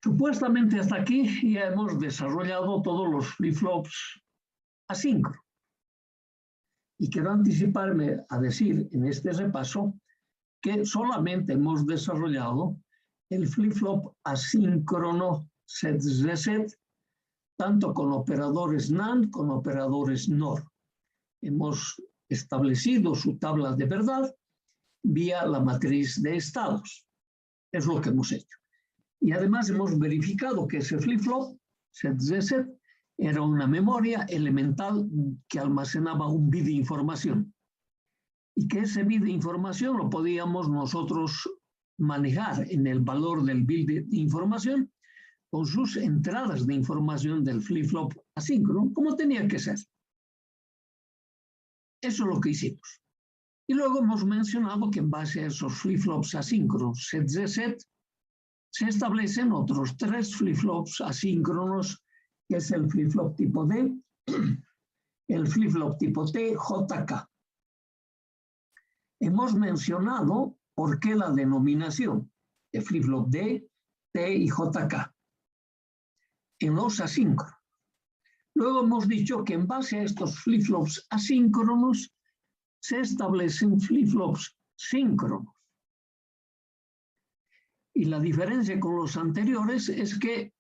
Supuestamente hasta aquí ya hemos desarrollado todos los flip-flops asíncronos. Y quiero anticiparme a decir en este repaso que solamente hemos desarrollado el flip-flop asíncrono set-reset, tanto con operadores NAND como operadores NOR. Hemos establecido su tabla de verdad vía la matriz de estados. Es lo que hemos hecho. Y además hemos verificado que ese flip-flop set-reset era una memoria elemental que almacenaba un bit de información. Y que ese bit de información lo podíamos nosotros manejar en el valor del bit de información con sus entradas de información del flip-flop asíncrono, como tenía que ser. Eso es lo que hicimos. Y luego hemos mencionado que en base a esos flip-flops asíncronos set-reset, se establecen otros 3 flip-flops asíncronos, que es el flip-flop tipo D, el flip-flop tipo T, JK. Hemos mencionado por qué la denominación de flip-flop D, T y JK en los asíncronos. Luego hemos dicho que en base a estos flip-flops asíncronos se establecen flip-flops síncronos. Y la diferencia con los anteriores es que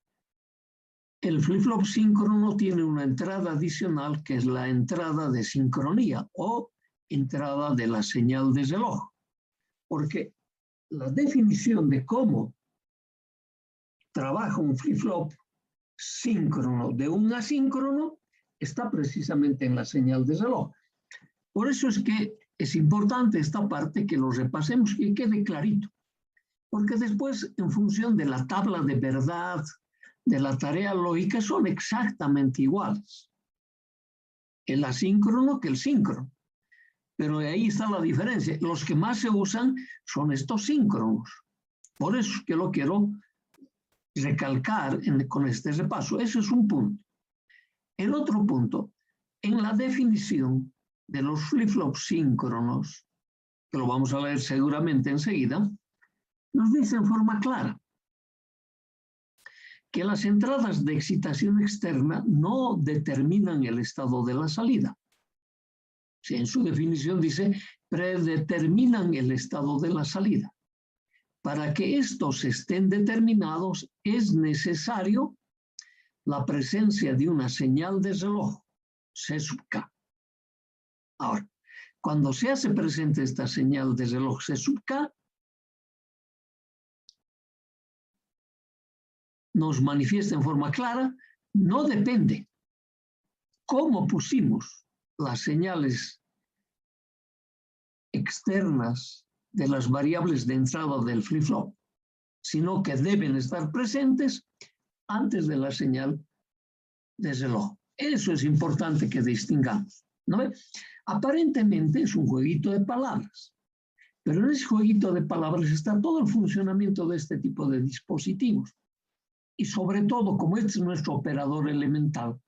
el flip-flop síncrono tiene una entrada adicional que es la entrada de sincronía o entrada de la señal de reloj. Porque la definición de cómo trabaja un flip-flop síncrono de un asíncrono está precisamente en la señal de reloj. Por eso es que es importante esta parte que lo repasemos y que quede clarito. Porque después, en función de la tabla de verdad, de la tarea lógica, son exactamente iguales. El asíncrono que el síncrono. Pero ahí está la diferencia. Los que más se usan son estos síncronos. Por eso es que lo quiero recalcar con este repaso. Ese es un punto. El otro punto, en la definición de los flip-flops síncronos, que lo vamos a leer seguramente enseguida, nos dice en forma clara que las entradas de excitación externa no determinan el estado de la salida. Si en su definición dice, predeterminan el estado de la salida. Para que estos estén determinados es necesario la presencia de una señal de reloj, C sub K. Ahora, cuando se hace presente esta señal de reloj C sub K, nos manifiesta en forma clara, no depende cómo pusimos las señales externas de las variables de entrada del flip-flop, sino que deben estar presentes antes de la señal de reloj. Eso es importante que distingamos, ¿no? Aparentemente es un jueguito de palabras, pero en ese jueguito de palabras está todo el funcionamiento de este tipo de dispositivos. Y sobre todo, como este es nuestro operador elemental,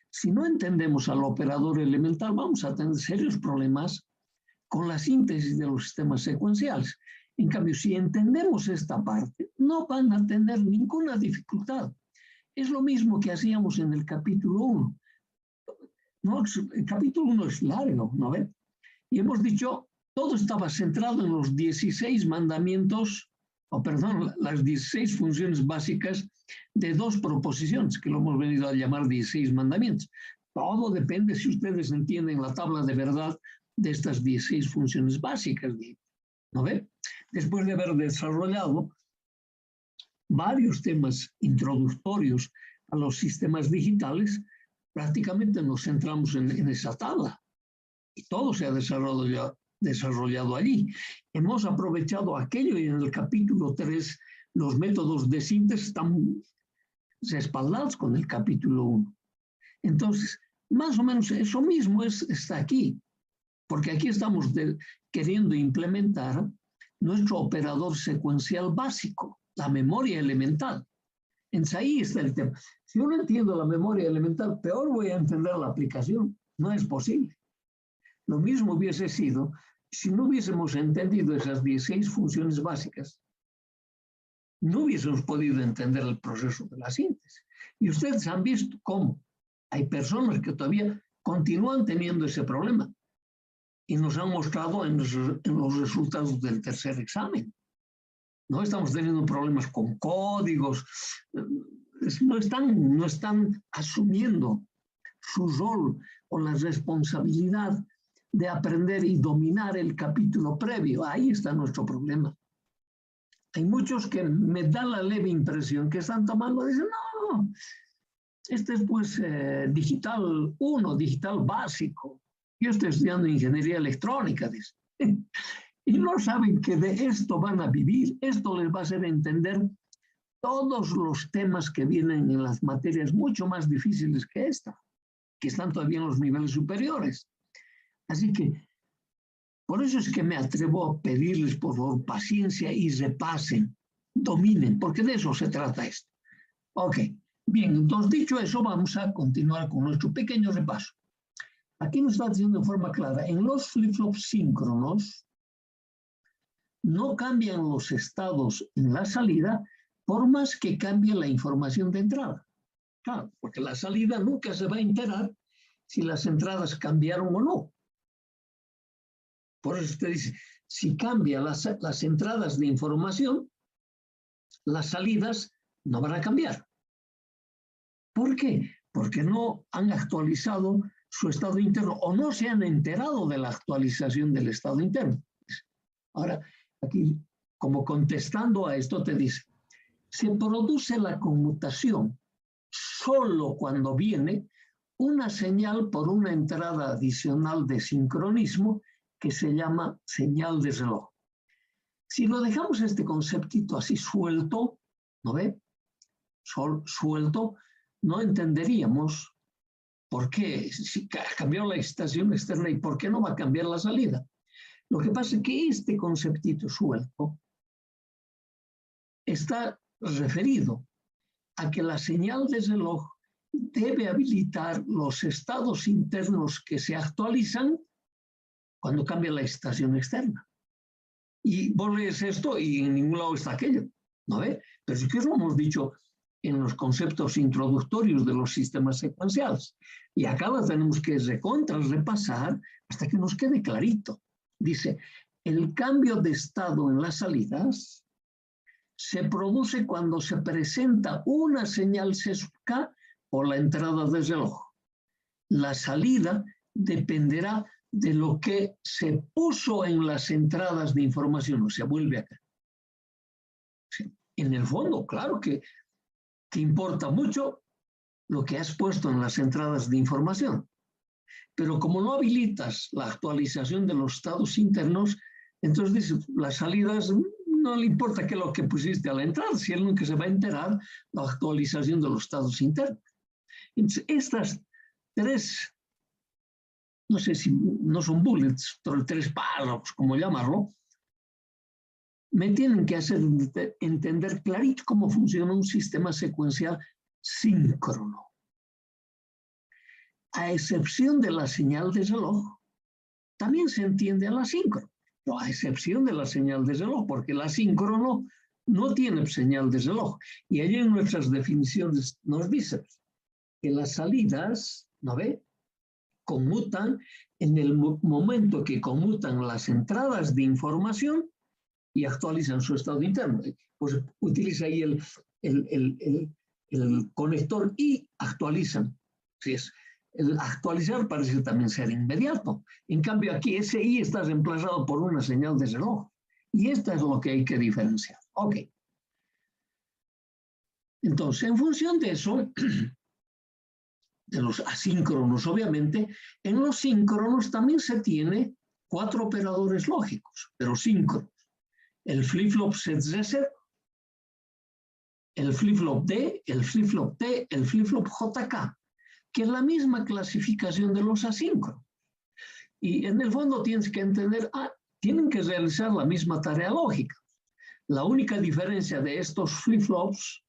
si no entendemos al operador elemental, vamos a tener serios problemas con la síntesis de los sistemas secuenciales. En cambio, si entendemos esta parte, no van a tener ninguna dificultad. Es lo mismo que hacíamos en el capítulo 1. ¿No? El capítulo 1 es largo, ¿no ve? Y hemos dicho, todo estaba centrado en los 16 mandamientos, las 16 funciones básicas de 2 proposiciones, que lo hemos venido a llamar 16 mandamientos. Todo depende si ustedes entienden la tabla de verdad de estas 16 funciones básicas, ¿no ve? Después de haber desarrollado varios temas introductorios a los sistemas digitales, prácticamente nos centramos en esa tabla. Y todo se ha desarrollado allí. Hemos aprovechado aquello y en el capítulo 3 los métodos de síntesis están respaldados con el capítulo 1. Entonces, más o menos eso mismo está aquí, porque aquí estamos queriendo implementar nuestro operador secuencial básico, la memoria elemental. Entonces ahí está el tema. Si yo no entiendo la memoria elemental, peor voy a entender la aplicación. No es posible. Lo mismo hubiese sido si no hubiésemos entendido esas 16 funciones básicas no hubiésemos podido entender el proceso de la síntesis. Y ustedes han visto cómo hay personas que todavía continúan teniendo ese problema y nos han mostrado en los resultados del tercer examen. No estamos teniendo problemas con códigos, no están asumiendo su rol o la responsabilidad de aprender y dominar el capítulo previo. Ahí está nuestro problema. Hay muchos que me da la leve impresión que están tomando, dicen, no, este es pues digital 1, digital básico. Yo estoy estudiando ingeniería electrónica, dice. Y no saben que de esto van a vivir. Esto les va a hacer entender todos los temas que vienen en las materias mucho más difíciles que esta, que están todavía en los niveles superiores. Así que, por eso es que me atrevo a pedirles, por favor, paciencia y repasen, dominen, porque de eso se trata esto. Ok, bien, entonces dicho eso, vamos a continuar con nuestro pequeño repaso. Aquí nos está diciendo de forma clara, en los flip-flops síncronos, no cambian los estados en la salida por más que cambie la información de entrada. Claro, porque la salida nunca se va a enterar si las entradas cambiaron o no. Por eso usted dice, si cambia las entradas de información, las salidas no van a cambiar. ¿Por qué? Porque no han actualizado su estado interno o no se han enterado de la actualización del estado interno. Ahora, aquí, como contestando a esto, te dice, se produce la conmutación solo cuando viene una señal por una entrada adicional de sincronismo que se llama señal de reloj. Si lo dejamos este conceptito así suelto, ¿no ve? Suelto, no entenderíamos por qué, si cambió la excitación externa y por qué no va a cambiar la salida. Lo que pasa es que este conceptito suelto está referido a que la señal de reloj debe habilitar los estados internos que se actualizan cuando cambia la excitación externa. Y vos lees esto y en ningún lado está aquello, ¿no ve? Pero sí que lo hemos dicho en los conceptos introductorios de los sistemas secuenciales. Y acá las tenemos que repasar hasta que nos quede clarito. Dice, el cambio de estado en las salidas se produce cuando se presenta una señal C sub K por la entrada del reloj. La salida dependerá de lo que se puso en las entradas de información, o sea, vuelve acá. En el fondo, claro que importa mucho lo que has puesto en las entradas de información, pero como no habilitas la actualización de los estados internos, entonces dices, las salidas no le importa qué es lo que pusiste a la entrada, si él nunca se va a enterar la actualización de los estados internos. Entonces, estas tres, no sé si no son bullets, pero tres párrafos, como llamarlo, me tienen que hacer entender clarito cómo funciona un sistema secuencial síncrono. A excepción de la señal de reloj, también se entiende a la síncrono, pero a excepción de la señal de reloj, porque la síncrono no tiene señal de reloj. Y allí en nuestras definiciones nos dice que las salidas, ¿no ve?, conmutan en el momento que conmutan las entradas de información y actualizan su estado interno. Pues utiliza ahí el conector y actualizan. Si es, el actualizar parece también ser inmediato. En cambio aquí ese I está reemplazado por una señal de reloj. Y esto es lo que hay que diferenciar. Ok. Entonces, en función de eso, de los asíncronos, obviamente, en los síncronos también se tiene 4 operadores lógicos, pero síncronos. El flip-flop set-reset, el flip-flop D, el flip-flop T, el flip-flop JK, que es la misma clasificación de los asíncronos. Y en el fondo tienes que entender, tienen que realizar la misma tarea lógica. La única diferencia de estos flip-flops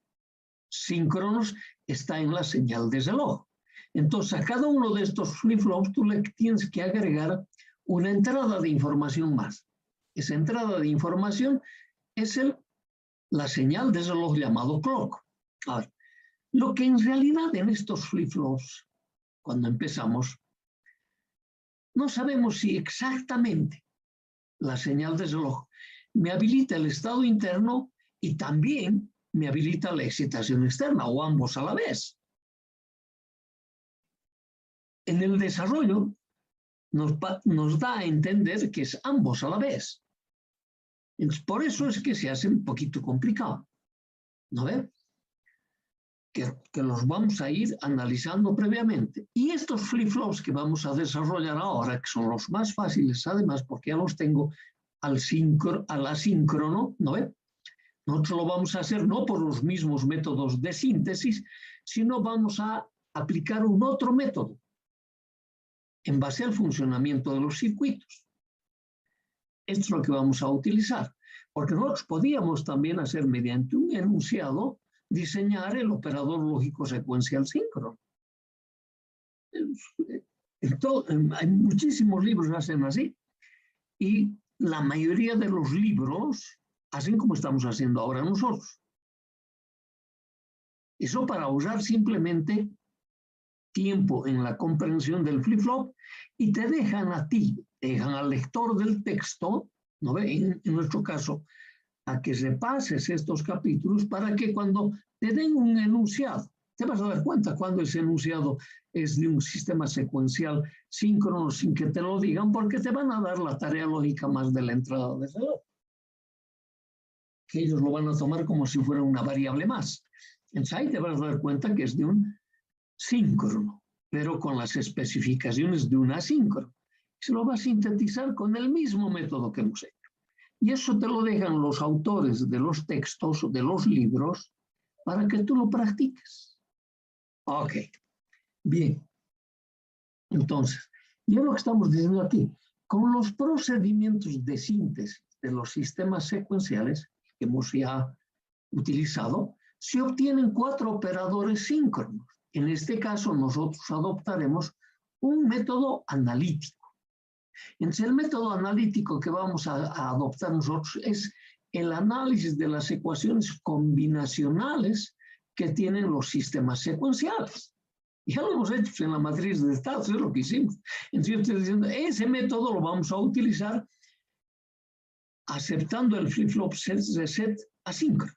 síncronos está en la señal de reloj. Entonces, a cada uno de estos flip-flops tú le tienes que agregar una entrada de información más. Esa entrada de información es la señal de reloj llamado clock. A ver, lo que en realidad en estos flip-flops, cuando empezamos, no sabemos si exactamente la señal de reloj me habilita el estado interno y también me habilita la excitación externa, o ambos a la vez. En el desarrollo nos da a entender que es ambos a la vez. Entonces, por eso es que se hace un poquito complicado, ¿no ve? Que los vamos a ir analizando previamente. Y estos flip-flops que vamos a desarrollar ahora, que son los más fáciles, además, porque ya los tengo al asíncrono, ¿no ve? Nosotros lo vamos a hacer no por los mismos métodos de síntesis, sino vamos a aplicar un otro método en base al funcionamiento de los circuitos. Esto es lo que vamos a utilizar, porque nosotros podíamos también hacer mediante un enunciado, diseñar el operador lógico secuencial síncrono. Hay muchísimos libros que hacen así, y la mayoría de los libros hacen como estamos haciendo ahora nosotros. Eso para ahorrar simplemente tiempo en la comprensión del flip-flop, y te dejan a ti, te dejan al lector del texto, ¿no ve? En nuestro caso, a que repases estos capítulos para que cuando te den un enunciado, te vas a dar cuenta cuando ese enunciado es de un sistema secuencial síncrono sin que te lo digan, porque te van a dar la tarea lógica más de la entrada de reloj, que ellos lo van a tomar como si fuera una variable más. Entonces ahí te vas a dar cuenta que es de un síncrono, pero con las especificaciones de un asíncrono. Se lo va a sintetizar con el mismo método que hemos hecho. Y eso te lo dejan los autores de los textos, de los libros, para que tú lo practiques. Ok, bien. Entonces, ya lo que estamos diciendo aquí, con los procedimientos de síntesis de los sistemas secuenciales que hemos ya utilizado, se obtienen 4 operadores síncronos. En este caso, nosotros adoptaremos un método analítico. Entonces, el método analítico que vamos a adoptar nosotros es el análisis de las ecuaciones combinacionales que tienen los sistemas secuenciales. Ya lo hemos hecho en la matriz de estados, es lo que hicimos. Entonces, yo estoy diciendo, ese método lo vamos a utilizar aceptando el flip-flop set reset asíncrono,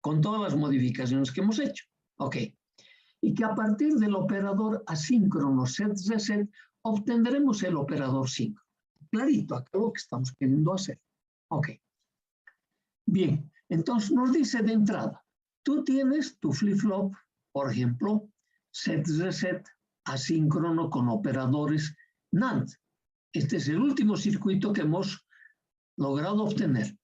con todas las modificaciones que hemos hecho. Ok. Y que a partir del operador asíncrono set reset obtendremos el operador síncrono. Clarito, acá lo que estamos queriendo hacer. Ok. Bien, entonces nos dice de entrada, tú tienes tu flip-flop, por ejemplo, set reset asíncrono con operadores NAND. Este es el último circuito que hemos logrado obtener.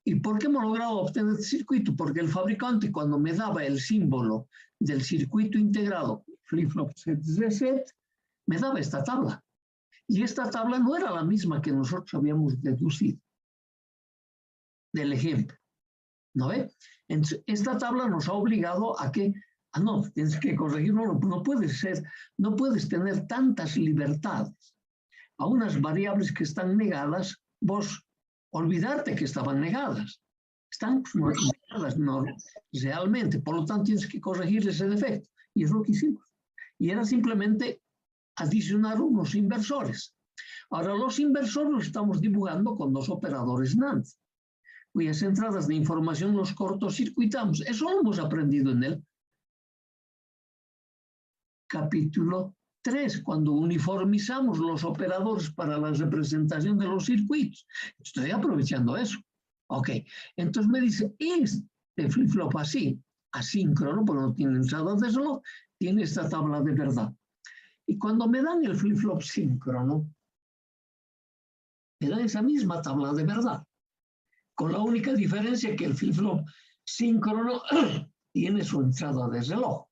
¿Y por qué hemos logrado obtener este circuito? Porque el fabricante, cuando me daba el símbolo del circuito integrado flip-flop set reset, me daba esta tabla. Y esta tabla no era la misma que nosotros habíamos deducido del ejemplo. ¿No ve? Entonces, esta tabla nos ha obligado a que, no, tienes que corregirlo, no puede ser, no puedes tener tantas libertades. A unas variables que están negadas, vos olvidarte que estaban negadas. Están negadas no, realmente, por lo tanto tienes que corregir ese defecto. Y es lo que hicimos. Y era simplemente adicionar unos inversores. Ahora los inversores los estamos dibujando con 2 operadores NAND, cuyas entradas de información los cortocircuitamos. Eso lo hemos aprendido en el capítulo 3, cuando uniformizamos los operadores para la representación de los circuitos. Estoy aprovechando eso. Ok, entonces me dice, este flip-flop así, asíncrono, porque no tiene entradas de reloj, tiene esta tabla de verdad. Y cuando me dan el flip-flop síncrono, me dan esa misma tabla de verdad, con la única diferencia que el flip-flop síncrono tiene su entrada de reloj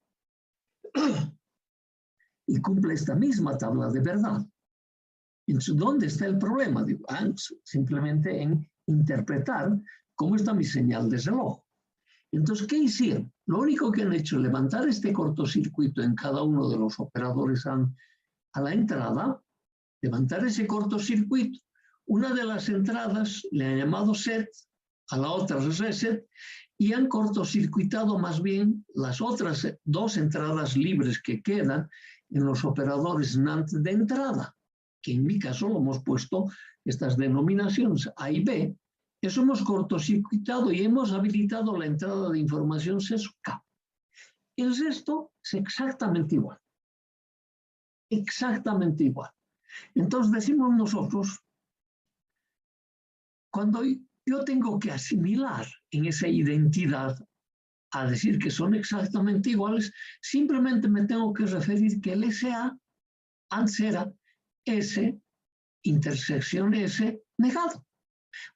y cumple esta misma tabla de verdad. Entonces, ¿dónde está el problema? Digo, simplemente en interpretar cómo está mi señal de reloj. Entonces, ¿qué hicieron? Lo único que han hecho es levantar este cortocircuito en cada uno de los operadores a la entrada, levantar ese cortocircuito. Una de las entradas le han llamado set a la otra reset y han cortocircuitado más bien las otras dos entradas libres que quedan en los operadores NAND de entrada, que en mi caso lo hemos puesto estas denominaciones A y B. Eso hemos cortocircuitado y hemos habilitado la entrada de información C sub K. El resto es exactamente igual. Exactamente igual. Entonces decimos nosotros, cuando yo tengo que asimilar en esa identidad a decir que son exactamente iguales, simplemente me tengo que referir que el SA antes era S intersección S negado.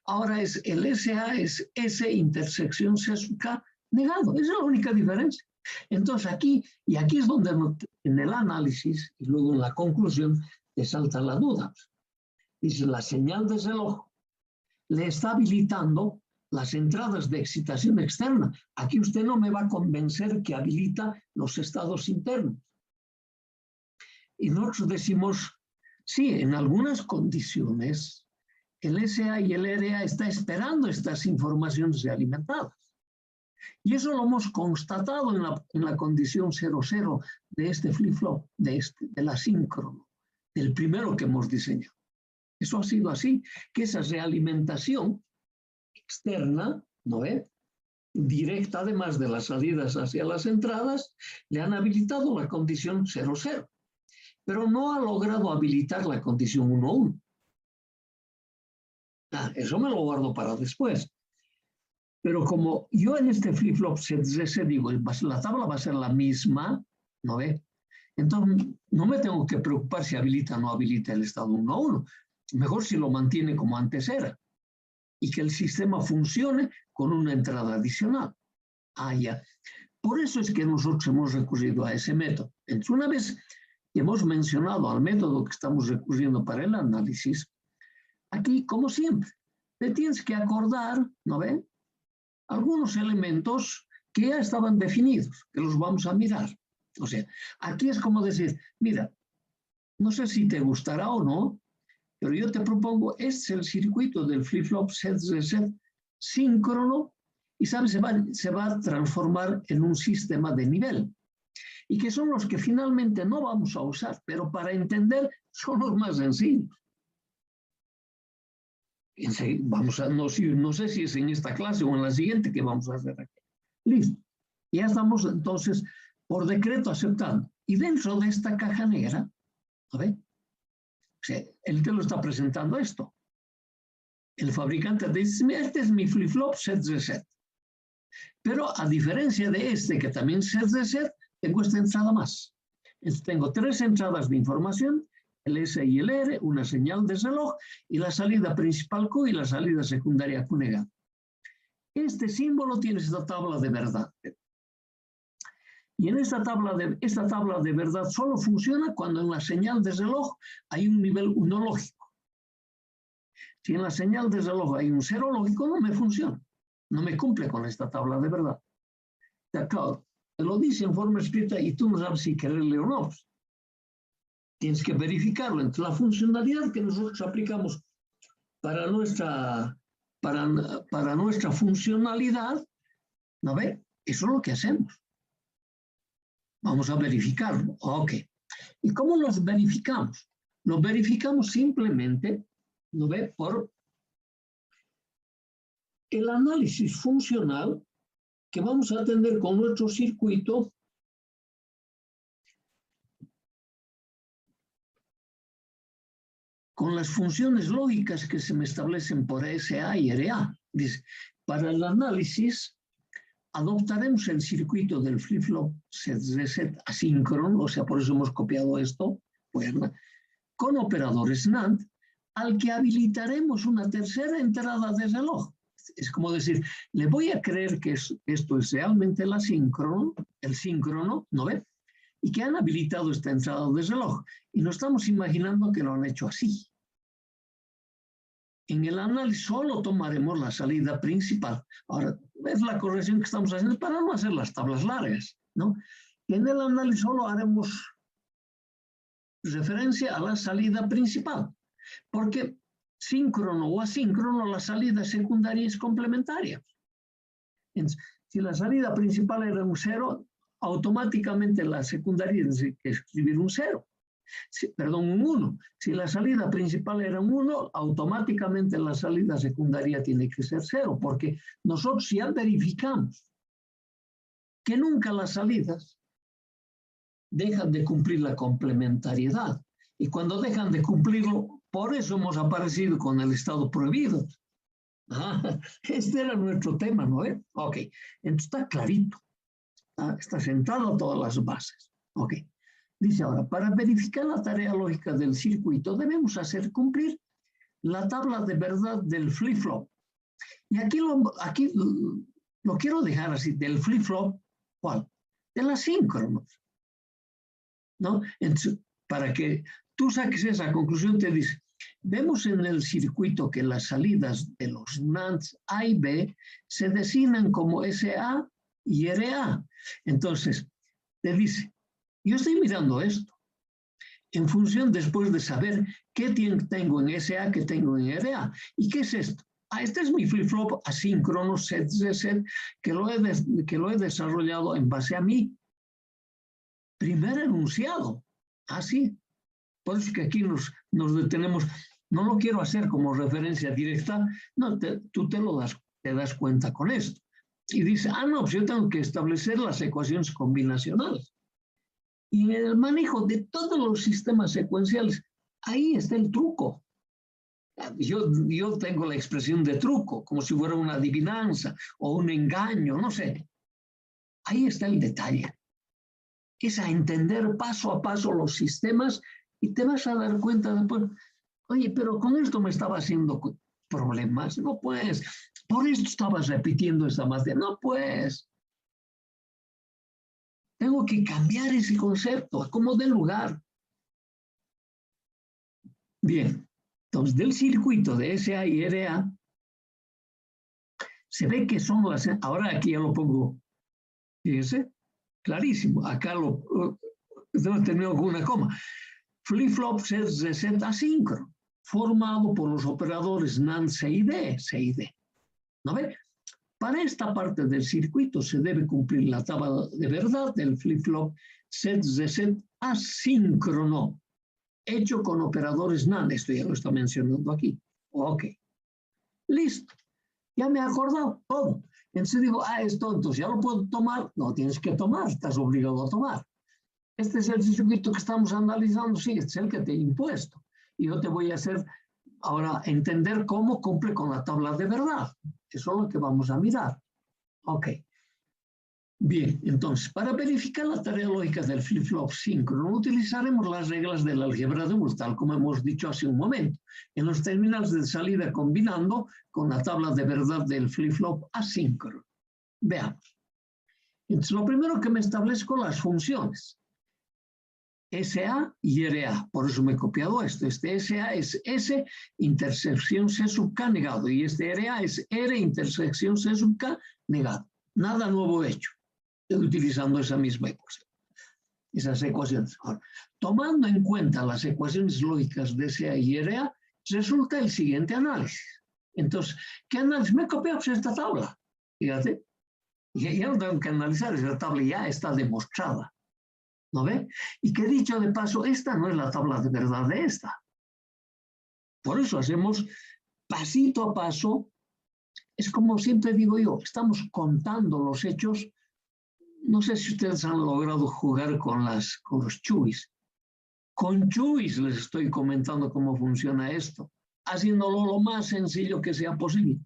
Ahora es el SA es S intersección C sub K negado. Esa es la única diferencia. Entonces aquí, y aquí es donde en el análisis y luego en la conclusión te salta la duda. Dice, la señal de reloj le está habilitando las entradas de excitación externa. Aquí usted no me va a convencer que habilita los estados internos. Y nosotros decimos, sí, en algunas condiciones el SA y el RA está esperando estas informaciones realimentadas. Y eso lo hemos constatado en la condición 00 de este flip-flop, del asíncrono, del primero que hemos diseñado. Eso ha sido así, que esa realimentación externa, ¿no es? Directa, además de las salidas hacia las entradas, le han habilitado la condición 00, pero no ha logrado habilitar la condición 1-1. Eso me lo guardo para después. Pero como yo en este flip-flop Z digo, la tabla va a ser la misma, ¿no ve? Entonces no me tengo que preocupar si habilita o no habilita el estado 1-1. Mejor si lo mantiene como antes era. Y que el sistema funcione con una entrada adicional. Ya. Por eso es que nosotros hemos recurrido a ese método. Entonces, una vez que hemos mencionado al método que estamos recurriendo para el análisis, aquí, como siempre, te tienes que acordar, ¿no ven? Algunos elementos que ya estaban definidos, que los vamos a mirar. O sea, aquí es como decir, mira, no sé si te gustará o no, pero yo te propongo, este es el circuito del flip-flop set síncrono y, ¿sabes? Se va a transformar en un sistema de nivel. Y que son los que finalmente no vamos a usar, pero para entender son los más sencillos. Vamos a, no sé si es en esta clase o en la siguiente que vamos a hacer aquí. Listo. Ya estamos entonces por decreto aceptando. Y dentro de esta caja negra, a ver, o sea, el que lo está presentando esto. El fabricante dice, este es mi flip-flop set reset. Pero a diferencia de este, que también set reset, tengo esta entrada más. Entonces, tengo tres entradas de información, el S y el R, una señal de reloj, y la salida principal Q y la salida secundaria Q negada. Este símbolo tiene esta tabla de verdad. Y en esta tabla de verdad solo funciona cuando en la señal de reloj hay un nivel 1 lógico. Si en la señal de reloj hay un 0 lógico, no me funciona. No me cumple con esta tabla de verdad. Claro, te lo dice en forma escrita y tú no sabes si quererle o no. Tienes que verificarlo. Entre la funcionalidad que nosotros aplicamos para nuestra funcionalidad, ¿no ve? Eso es lo que hacemos. Vamos a verificarlo. Ok. ¿Y cómo los verificamos? Los verificamos simplemente, ¿no ve? Por el análisis funcional que vamos a atender con nuestro circuito con las funciones lógicas que se me establecen por SA y RA. Dice, para el análisis adoptaremos el circuito del flip-flop set asíncrono, o sea, por eso hemos copiado esto, pues, con operadores NAND, al que habilitaremos una tercera entrada de reloj. Es como decir, le voy a creer que esto es realmente el síncrono, ¿no ve? Y que han habilitado esta entrada de reloj. Y nos estamos imaginando que lo han hecho así. En el análisis solo tomaremos la salida principal. Ahora, es la corrección que estamos haciendo para no hacer las tablas largas, ¿no? Y en el análisis solo haremos referencia a la salida principal. Porque síncrono o asíncrono, la salida secundaria es complementaria. Entonces, si la salida principal era un 0, automáticamente la secundaria tiene que escribir un 0. Perdón, un 1. Si la salida principal era un 1, automáticamente la salida secundaria tiene que ser 0, porque nosotros ya verificamos que nunca las salidas dejan de cumplir la complementariedad. Y cuando dejan de cumplirlo, por eso hemos aparecido con el estado prohibido. Este era nuestro tema, ¿no? Ok, entonces está clarito. Está sentado a todas las bases. Ok. Dice ahora, para verificar la tarea lógica del circuito, debemos hacer cumplir la tabla de verdad del flip-flop. Y aquí lo quiero dejar así, del flip-flop, ¿cuál? Del asíncrono. ¿No? Entonces, para que tú saques esa conclusión, te dice, vemos en el circuito que las salidas de los NANDs A y B se designan como SA y RA. Entonces, te dice, yo estoy mirando esto en función después de saber qué tengo en SA, qué tengo en RA. ¿Y qué es esto? Este es mi flip-flop asíncrono set que lo he desarrollado en base a mi primer enunciado. Así. Por eso que aquí nos detenemos. No lo quiero hacer como referencia directa. No, tú te das cuenta con esto. Y dice, no, pues yo tengo que establecer las ecuaciones combinacionales. Y en el manejo de todos los sistemas secuenciales, ahí está el truco. Yo tengo la expresión de truco, como si fuera una adivinanza o un engaño, no sé. Ahí está el detalle. Es a entender paso a paso los sistemas y te vas a dar cuenta después, oye, pero con esto me estaba haciendo problemas. No puedes. Por esto estabas repitiendo esta materia. No puedes. Tengo que cambiar ese concepto, como de lugar. Bien, entonces del circuito de SA y RA, se ve que son las... Ahora aquí ya lo pongo, fíjense, clarísimo. Acá no tengo alguna coma. Flip-flop set asíncrono, formado por los operadores NAND C y D. ¿No ve? Para esta parte del circuito se debe cumplir la tabla de verdad del flip-flop set asíncrono, hecho con operadores NAND. Esto ya lo está mencionando aquí. Ok. Listo. Ya me he acordado todo. Entonces digo, esto, entonces ya lo puedo tomar. No tienes que tomar, estás obligado a tomar. Este es el circuito que estamos analizando, sí, este es el que te he impuesto. Y yo te voy a hacer ahora entender cómo cumple con la tabla de verdad. Eso es lo que vamos a mirar. Ok. Bien, entonces, para verificar la tarea lógica del flip-flop síncrono, utilizaremos las reglas del álgebra de Boole, tal como hemos dicho hace un momento, en los terminales de salida combinando con la tabla de verdad del flip-flop asíncrono. Veamos. Entonces, lo primero que me establezco las funciones. SA y RA, por eso me he copiado esto. Este SA es S intersección C sub K negado y este RA es R intersección C sub K negado. Nada nuevo hecho, utilizando esa misma ecuación, esas ecuaciones. Ahora, tomando en cuenta las ecuaciones lógicas de SA y RA, resulta el siguiente análisis. Entonces, ¿qué análisis? Me he copiado esta tabla, fíjate. Ya no tengo que analizar, esa tabla ya está demostrada. ¿No ve? Y que dicho de paso, esta no es la tabla de verdad de esta. Por eso hacemos pasito a paso. Es como siempre digo yo, estamos contando los hechos. No sé si ustedes han logrado jugar con los chuis. Con chuis les estoy comentando cómo funciona esto, haciéndolo lo más sencillo que sea posible.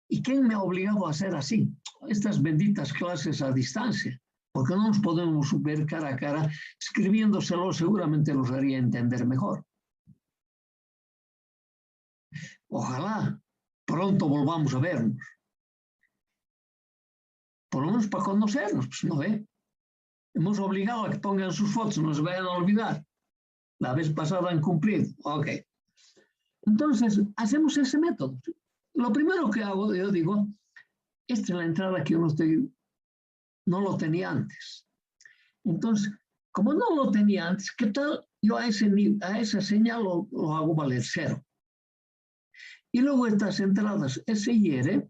¿Y quién me ha obligado a hacer así? Estas benditas clases a distancia. Porque no nos podemos ver cara a cara, escribiéndoselo seguramente nos haría entender mejor. Ojalá pronto volvamos a vernos. Por lo menos para conocernos, pues no ve. Hemos obligado a que pongan sus fotos, no se vayan a olvidar. La vez pasada han cumplido. Ok. Entonces, hacemos ese método. Lo primero que hago, yo digo, esta es la entrada que yo no lo tenía antes. Entonces, como no lo tenía antes, ¿qué tal? Yo a esa señal lo hago valer 0. Y luego estas entradas S y R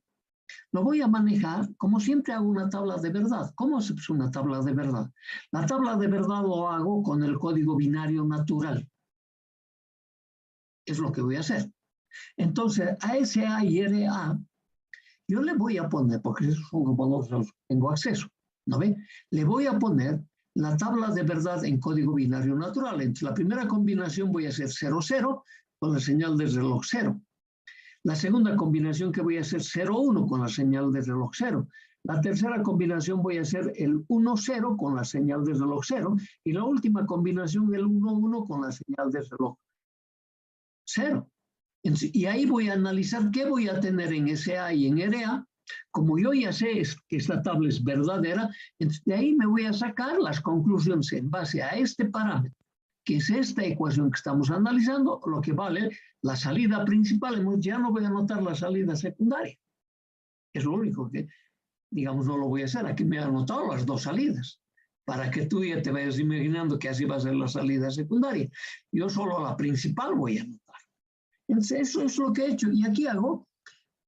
lo voy a manejar como siempre hago una tabla de verdad. ¿Cómo se hace una tabla de verdad? La tabla de verdad lo hago con el código binario natural. Es lo que voy a hacer. Entonces, a SA y RA, yo le voy a poner, porque esos son valores a los que tengo acceso, ¿no ve? Le voy a poner la tabla de verdad en código binario natural. Entre la primera combinación voy a hacer 0, 0 con la señal de reloj 0. La segunda combinación que voy a hacer 0, 1 con la señal de reloj 0. La tercera combinación voy a hacer el 1, 0 con la señal de reloj 0. Y la última combinación el 1, 1 con la señal de reloj 0. Y ahí voy a analizar qué voy a tener en SA y en RA. Como yo ya sé que esta tabla es verdadera, de ahí me voy a sacar las conclusiones en base a este parámetro, que es esta ecuación que estamos analizando, lo que vale la salida principal. Ya no voy a anotar la salida secundaria. Es lo único que, digamos, no lo voy a hacer. Aquí me he anotado las dos salidas, para que tú ya te vayas imaginando que así va a ser la salida secundaria. Yo solo la principal voy a anotar. Entonces, eso es lo que he hecho. Y aquí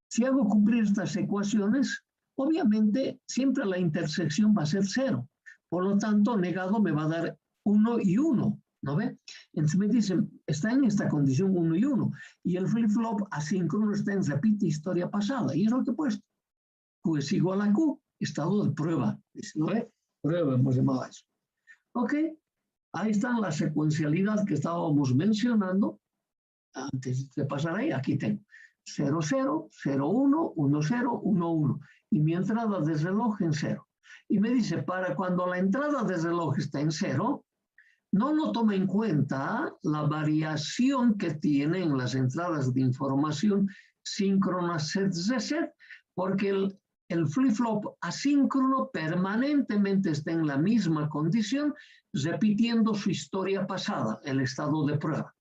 si hago cumplir estas ecuaciones, obviamente siempre la intersección va a ser 0. Por lo tanto, negado me va a dar 1 y 1, ¿no ve? Entonces me dicen, está en esta condición 1 y 1. Y el flip-flop asíncrono está en repite historia pasada. Y es lo que he puesto. Q es igual a Q, estado de prueba. ¿No ve? Prueba hemos llamado a eso. Ok, ahí está la secuencialidad que estábamos mencionando. Antes de pasar ahí, aquí tengo 0, 0, 0, 1, 1, 0, 1, 1. Y mi entrada de reloj en 0. Y me dice, para cuando la entrada de reloj está en 0, no lo toma en cuenta la variación que tiene en las entradas de información síncronas set-reset, porque el flip-flop asíncrono permanentemente está en la misma condición, repitiendo su historia pasada, el estado de prueba.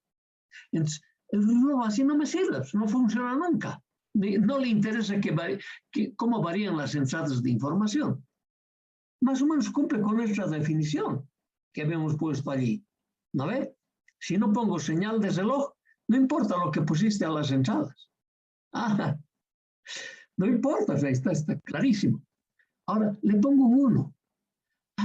Entonces, el flip-flop así no me sirve, no funciona nunca. No le interesa cómo varían las entradas de información. Más o menos cumple con nuestra definición que habíamos puesto allí. ¿No ve? Si no pongo señal de reloj, no importa lo que pusiste a las entradas. Ah, no importa, está clarísimo. Ahora, le pongo un 1.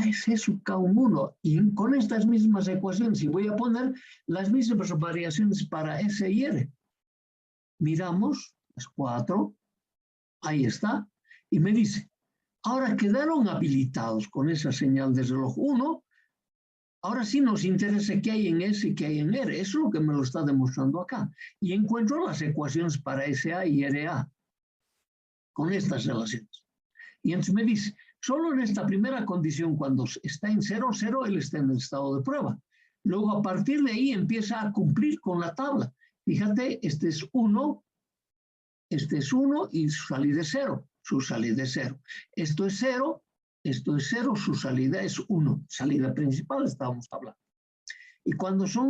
Es eso, K un 1. Y con estas mismas ecuaciones, y voy a poner las mismas variaciones para S y R. Miramos las 4. Ahí está. Y me dice, ahora quedaron habilitados con esa señal de reloj 1. Ahora sí nos interesa qué hay en S y qué hay en R. Eso es lo que me lo está demostrando acá. Y encuentro las ecuaciones para SA y RA con estas relaciones. Y entonces me dice, solo en esta primera condición, cuando está en 0, 0, él está en el estado de prueba. Luego, a partir de ahí, empieza a cumplir con la tabla. Fíjate, este es 1 y su salida es 0. Su salida es 0. Esto es 0. Esto es 0, su salida es 1. Salida principal estábamos hablando. Y cuando son